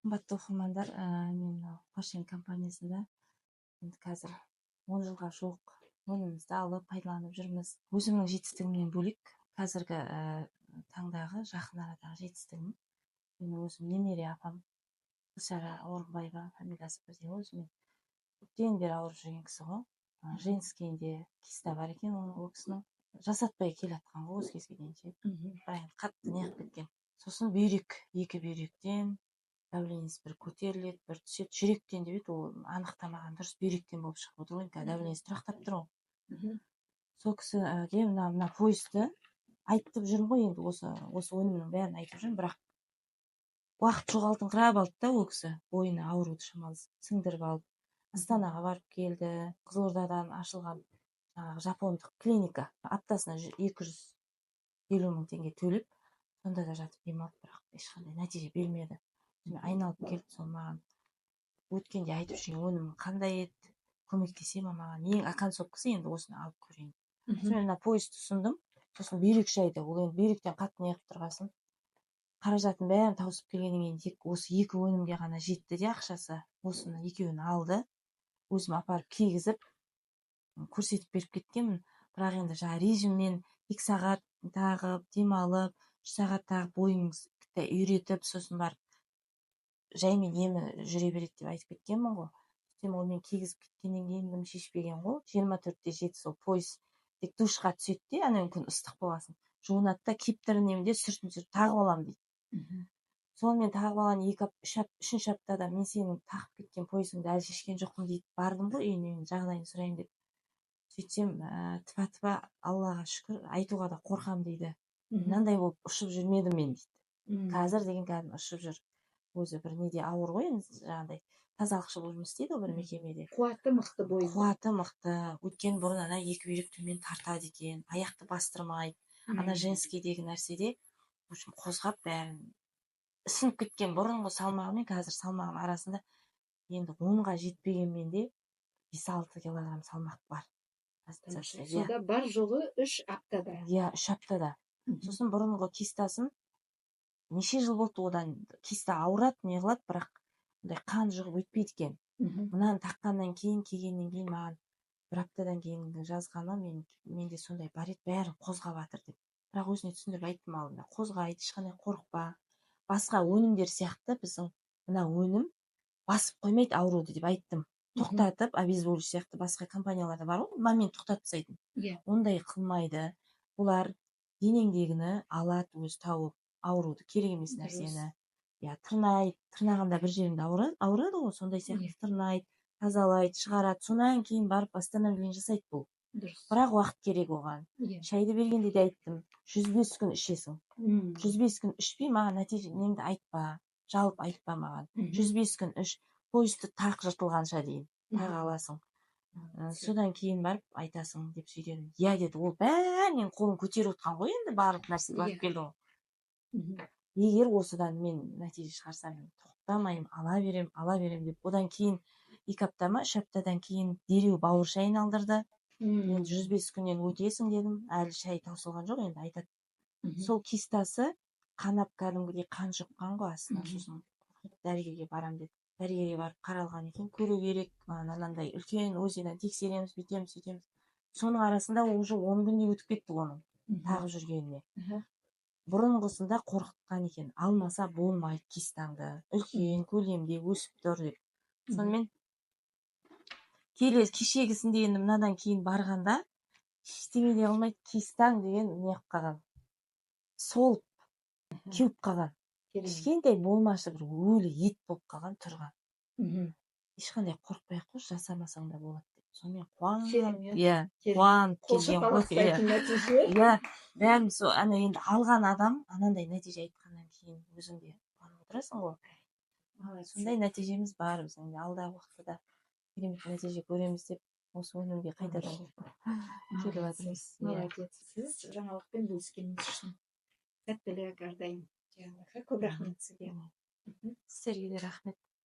Қымбатты оқырмандар, мен Қошен компаниясында енді қазір 10 жылға жуық өнімімізді алып пайдаланып жүрміз. Өзімнің жетістігімнен бөлек қазіргі таңдағы жақын арадағы жетістігім менің өзім немере апам Гүлшара Орынбаева, фамилиясы бірдей, өзімен көптен бері ауырып жүрген кісі ғой. Женскийінде киста бар екен ол кісінің. Жасатпай келе жатқан ғой осы кезге дейін ше. Бірақ қатты неғып кеткен. Сосын екі бүйректен давлениесі бір көтеріледі, бір түседі. Жүректен деп еді, ол анықтамаған, дұрыс бүйректен болып шығып отыр ғой, давлениесі тұрақтап тұр ғой. Сол кісіге мына поездды айтып жүрмін ғой, енді осы өнімнің бәрін айтып жүрмін, бірақ уақыт жоғалтыңқырап алды да ол кісі, бойына ауруды шамалы сіңдіріп алып, Астанаға барып келді. Қызылордадан ашылған жапондық клиника, аптасына 250 мың теңге төлеп, сонда да жатып демалып, бірақ ешқандай нәтиже бермеді. Айналып келді, сол маған өткенде айтып жүрген өнімің қандай еді, көмектесе ма маған, ең концовкасы енді осыны алып көрейін. Мен мына поездды ұсындым, сосын бүйрек шайды, ол енді бүйректен қатты неғып тұрғасын, қаражатын бәрін тауысып келгеннен кейін осы екі өнімге ғана жетті де ақшасы, осыны екеуін алды, өзім апарып кигізіп көрсетіп беріп кеткенмін. Бірақ енді жаңа режиммен 2 сағат тағып, демалып, 3 сағат тағып, бойыңызды үйретіп, сосын барып жаймен емі жүре береді деп айтып кеткенмін ғой. Ол мен кигізіп кеткеннен кейін дым шешпеген ғой. 24-7 сол пойыз тек душқа түседі де, анан күн ыстық болғасын, жуынады да, кептірін емде сүртін тағып аламын дейді. Сонымен тағып алған 3 аптада мен сенің тағып кеткен пойызыңды әлі шешкен жоқпын дейді. Бардым ғой үйіне, жағдайын сұрайын деп. Сөйтсем, тыпа Аллаға шүкір, айтуға да қорқам дейді. Мынандай болып ұшып жүрмедім мен дейді. Қазір деген кәдімгі ұшып жүр. Өзі бір неде ауыр ғой, жаңағыдай тазалықшы болып жұмыс істейді бір мекемеде. Қуаты мықты бойы. Қуаты мықты. Өткен бұрын ана екі бүйрек төмен тартады екен, аяқты бастырмайды. Ана женскийдегі нәрседе қозғап бәрін сынып кеткен. Бұрынғы салмағы мен қазір салмағының арасында енді 10-ға жетпегенмен де 5-6 килограмм салмақ бар. Сонда бар жоғы 3 аптада. Иә, 3 аптада. Сосын бұрынғы кистасын неше жыл болды, одан киста ауырады, не қылады, бірақ қан шығып өтпейді екен. Мынаны таққаннан кейін, келгеннен кейін маған бір аптадан кейін жазғаны, менде сондай бар еді, бәрін қозғап жатыр деп. Бірақ өзіне түсіндіріп айттым алдында, қозғайды, ешқандай қорықпа. Басқа өнімдер сияқты біздің мына өнім басып қоймайды ауруды деп айттым. Тоқтатып, обезболивающий сияқты басқа компанияларда бар ғой, момент тоқтатып тастайтын. Ондай қылмайды. Бұлар денеңдегіні алады, өзі тауып, ауруды, керек емес нәрсені. Тырнайды, тырнағанда бір жерінде ауырады ғой, сондай сияқты тырнайды, тазалайды, шығарады. Сонан кейін барып восстановление жасайды бұл. Бірақ уақыт керек оған. Шайды бергенде де айттым, 105 күн ішесің. 105 күн ішпей маған нәтижеңді айтпа, жалып айтпа маған. 105 күн іш, поезды тақ жыртылғанша дейін таға аласың. Содан кейін барып айтасың деп сөйдедім. Иә деді, ол бәрінен қолын көтеріп отқан ғой, енді барлық нәрсе барып келді ғой. Егер осыдан мен нәтиже шығарсам, тоқтамаймын, ала берем деп. Одан кейін 2 апта ма, 3 аптадан кейін дереу бауыр шайын алдырды. Енді 105 күннен өтесің дедім. Әлі шай таусылған жоқ, енді айтады. Сол кистасы қанап кәдімгідей қан жұққан ғой астына. Сосын дәрігерге барам деді. Дәрігерге барып қаралған екен, көру керек, анандай үлкен ОЗИдан тексереміз, бүйтеміз, сөйтеміз. Соның арасында уже 10 күндей өтіп кетті оның тағып жүргеніне. Бұрынғысында қорқытқан екен, алмаса болмайды кистаңды, үлкен көлемде өсіп тұр деп. Сонымен кешегісінде енді мынадан кейін барғанда ештеңе де қылмайды, кистаң деген не қылып қалған, солып кеуіп қалған. Кішкентай болмашы бір өлі ет болып қалған тұрған. Ешқандай қорықпай ақ қойшы, жасамасаң да болады деп. Сонымен қуанып келген ғой. Бәріміз ана енді алған адам анандай нәтиже айтқаннан кейін өзіңде қуанып отырасың ғой. Сондай нәтижеміз бар біздің. Алдағы уақытта керемет нәтиже көреміз деп осы өнімге қайтадан келіп жатырмыз. Молодец. Жаңалықпен бөліскеніңіз үшін сәттілік әрдайым. Көп рахмет сізге. Сіздерге де рахмет.